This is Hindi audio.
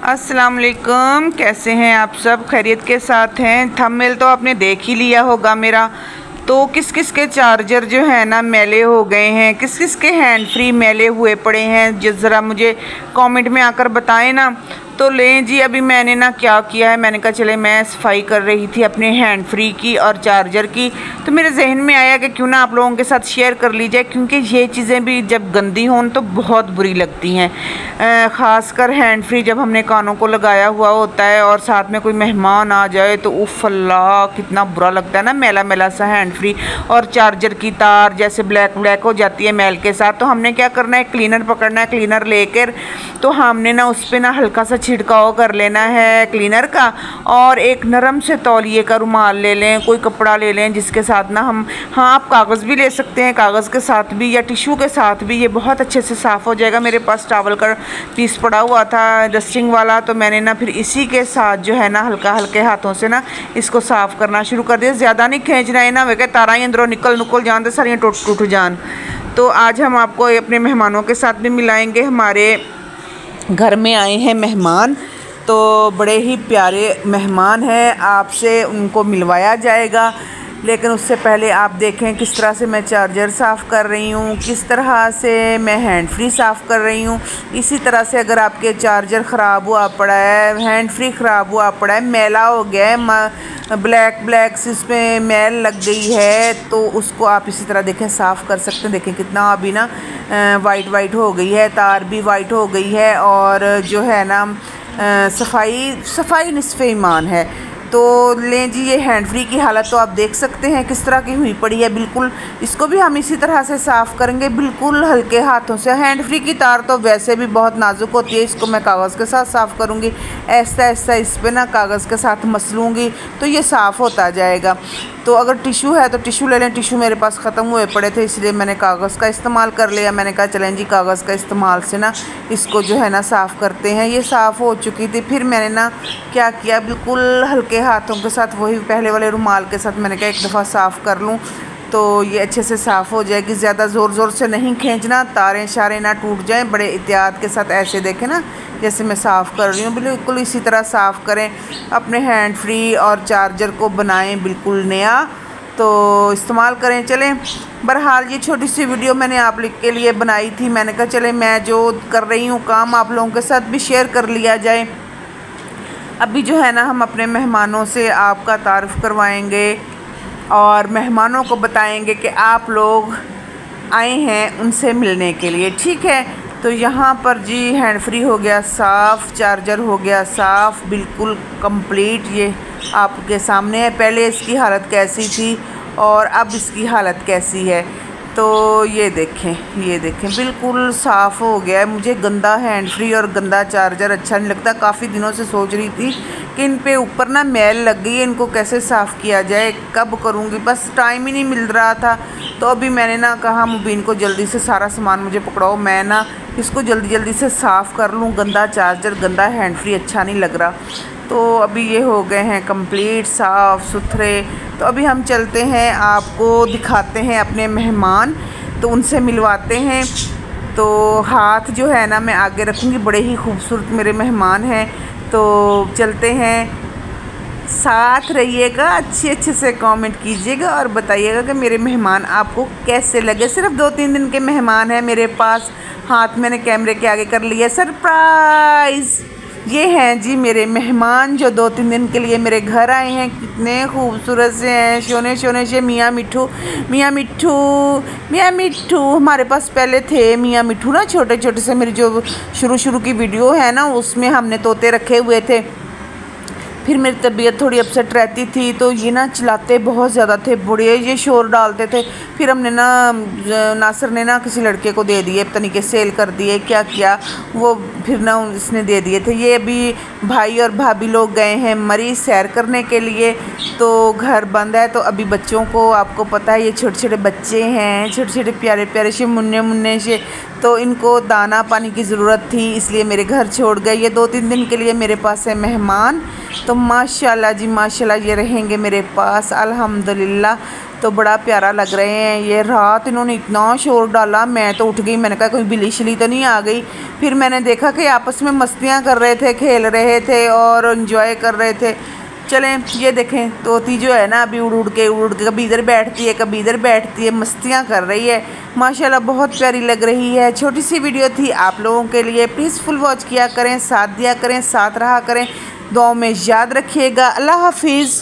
अस्सलाम वालेकुम, कैसे हैं आप सब? खैरियत के साथ हैं। थंबनेल तो आपने देख ही लिया होगा मेरा। तो किस किस के चार्जर जो है ना मैले हो गए हैं, किस किस के हैंड फ्री मैले हुए पड़े हैं, जो ज़रा मुझे कमेंट में आकर बताएं ना। तो लें जी, अभी मैंने ना क्या किया है, मैंने कहा चले मैं सफाई कर रही थी अपने हैंड फ्री की और चार्जर की, तो मेरे जहन में आया कि क्यों ना आप लोगों के साथ शेयर कर ली जाए, क्योंकि ये चीज़ें भी जब गंदी हों तो बहुत बुरी लगती हैं। ख़ासकर हैंड फ्री जब हमने कानों को लगाया हुआ होता है और साथ में कोई मेहमान आ जाए तो उफ़ अल्लाह कितना बुरा लगता है ना, मैला मैला सा हैंड फ्री। और चार्जर की तार जैसे ब्लैक ब्लैक हो जाती है मैल के साथ। तो हमने क्या करना है, क्लीनर पकड़ना है, क्लीनर लेकर तो हमने ना उस पर ना हल्का सा छिड़काव कर लेना है क्लीनर का, और एक नरम से तौलिए का रुमाल ले लें, कोई कपड़ा ले लें जिसके साथ ना हम, हाँ आप कागज़ भी ले सकते हैं, कागज़ के साथ भी या टिशू के साथ भी, ये बहुत अच्छे से साफ़ हो जाएगा। मेरे पास टॉवल का पीस पड़ा हुआ था डस्टिंग वाला, तो मैंने ना फिर इसी के साथ जो है ना हल्का हल्के हाथों से ना इसको साफ़ करना शुरू कर दिया। ज़्यादा नहीं खींचना है ना, वे के तारा ही अंदरों निकल जान तो सारियाँ टूट जान। तो आज हम आपको अपने मेहमानों के साथ भी मिलाएंगे। हमारे घर में आए हैं मेहमान, तो बड़े ही प्यारे मेहमान हैं, आपसे उनको मिलवाया जाएगा। लेकिन उससे पहले आप देखें किस तरह से मैं चार्जर साफ़ कर रही हूँ, किस तरह से मैं हैंड फ्री साफ़ कर रही हूँ। इसी तरह से अगर आपके चार्जर ख़राब हुआ पड़ा है, हैंड फ्री ख़राब हुआ पड़ा है, मैला हो गया है, ब्लैक ब्लैक से इसमें मैल लग गई है, तो उसको आप इसी तरह देखें साफ़ कर सकते हैं। देखें कितना अभी ना वाइट हो गई है, तार भी वाइट हो गई है, और जो है ना सफाई निस्फ़े ईमान है। तो लें जी, ये हैंड फ्री की हालत तो आप देख सकते हैं किस तरह की हुई पड़ी है। बिल्कुल इसको भी हम इसी तरह से साफ़ करेंगे, बिल्कुल हल्के हाथों से। हैंड फ्री की तार तो वैसे भी बहुत नाजुक होती है, इसको मैं कागज़ के साथ साफ़ करूँगी, ऐसा ऐसा इस पर ना कागज़ के साथ मसलूँगी तो ये साफ़ होता जाएगा। तो अगर टिशू है तो टिशू ले लें, टिशू मेरे पास ख़त्म हुए पड़े थे इसलिए मैंने कागज़ का इस्तेमाल कर लिया। मैंने कहा चलें जी कागज़ का इस्तेमाल से ना इसको जो है ना साफ़ करते हैं। ये साफ़ हो चुकी थी, फिर मैंने ना क्या किया, बिल्कुल हल्के हाथों के साथ, वही पहले वाले रुमाल के साथ मैंने कहा एक दफ़ा साफ़ कर लूँ तो ये अच्छे से साफ़ हो जाएगी। ज़्यादा ज़ोर से नहीं खींचना, तारें शारें ना टूट जाएं, बड़े एहतियात के साथ ऐसे देखें ना जैसे मैं साफ़ कर रही हूँ, बिल्कुल इसी तरह साफ़ करें। अपने हैंड फ्री और चार्जर को बनाएं बिल्कुल नया, तो इस्तेमाल करें। चलें, बहरहाल ये छोटी सी वीडियो मैंने आप लोग के लिए बनाई थी। मैंने कहा चले मैं जो कर रही हूँ काम आप लोगों के साथ भी शेयर कर लिया जाए। अभी जो है ना हम अपने मेहमानों से आपका तारुफ़ करवाएंगे और मेहमानों को बताएंगे कि आप लोग आए हैं उनसे मिलने के लिए, ठीक है। तो यहाँ पर जी हैंड फ्री हो गया साफ़, चार्जर हो गया साफ़, बिल्कुल कंप्लीट। ये आपके सामने है, पहले इसकी हालत कैसी थी और अब इसकी हालत कैसी है। तो ये देखें बिल्कुल साफ़ हो गया है। मुझे गंदा हैंड फ्री और गंदा चार्जर अच्छा नहीं लगता। काफ़ी दिनों से सोच रही थी कि इन पे ऊपर ना मैल लग गई है, इनको कैसे साफ़ किया जाए, कब करूँगी, बस टाइम ही नहीं मिल रहा था। तो अभी मैंने ना कहा मुबीन को जल्दी से सारा सामान मुझे पकड़ाओ, मैं ना इसको जल्दी से साफ़ कर लूँ। गंदा चार्जर गंदा हैंड फ्री अच्छा नहीं लग रहा। तो अभी ये हो गए हैं कंप्लीट साफ़ सुथरे। तो अभी हम चलते हैं, आपको दिखाते हैं अपने मेहमान, तो उनसे मिलवाते हैं। तो हाथ जो है ना मैं आगे रखूँगी, बड़े ही खूबसूरत मेरे मेहमान हैं। तो चलते हैं, साथ रहिएगा, अच्छे से कमेंट कीजिएगा और बताइएगा कि मेरे मेहमान आपको कैसे लगे। सिर्फ 2-3 दिन के मेहमान हैं मेरे पास। हाथ मैंने कैमरे के आगे कर लिया, सरप्राइज़। ये हैं जी मेरे मेहमान जो 2-3 दिन के लिए मेरे घर आए हैं। कितने खूबसूरत से हैं, शोने से मियाँ मिट्ठू हमारे पास पहले थे। मियाँ मिट्ठू ना छोटे से, मेरी जो शुरू की वीडियो है ना उसमें हमने तोते रखे हुए थे। फिर मेरी तबीयत थोड़ी अपसेट रहती थी तो ये ना चिल्लाते बहुत ज़्यादा थे, बड़े ये शोर डालते थे। फिर हमने ना नासिर ने ना किसी लड़के को दे दिए, पता नहीं कि सेल कर दिए क्या किया वो, फिर ना इसने दे दिए थे। ये अभी भाई और भाभी लोग गए हैं मरी सैर करने के लिए, तो घर बंद है। तो अभी बच्चों को आपको पता है ये छोटे बच्चे हैं, छोटे प्यारे से मुन्ने से, तो इनको दाना पानी की ज़रूरत थी, इसलिए मेरे घर छोड़ गए। ये 2-3 दिन के लिए मेरे पास है मेहमान। तो माशाल्लाह जी माशाल्लाह ये रहेंगे मेरे पास अल्हम्दुलिल्लाह। तो बड़ा प्यारा लग रहे हैं। ये रात इन्होंने इतना शोर डाला, मैं तो उठ गई। मैंने कहा कोई बिल्ली शिली तो नहीं आ गई। फिर मैंने देखा कि आपस में मस्तियाँ कर रहे थे, खेल रहे थे और एंजॉय कर रहे थे। चलें ये देखें, तोती जो है ना अभी उड़ उड़ के कभी इधर बैठती है, कभी इधर बैठती है, मस्तियाँ कर रही है। माशाल्लाह बहुत प्यारी लग रही है। छोटी सी वीडियो थी आप लोगों के लिए। प्लीज़ फुल वॉच किया करें, साथ दिया करें, साथ रहा करें। दुआओं में याद रखिएगा। अल्लाह हाफिज़।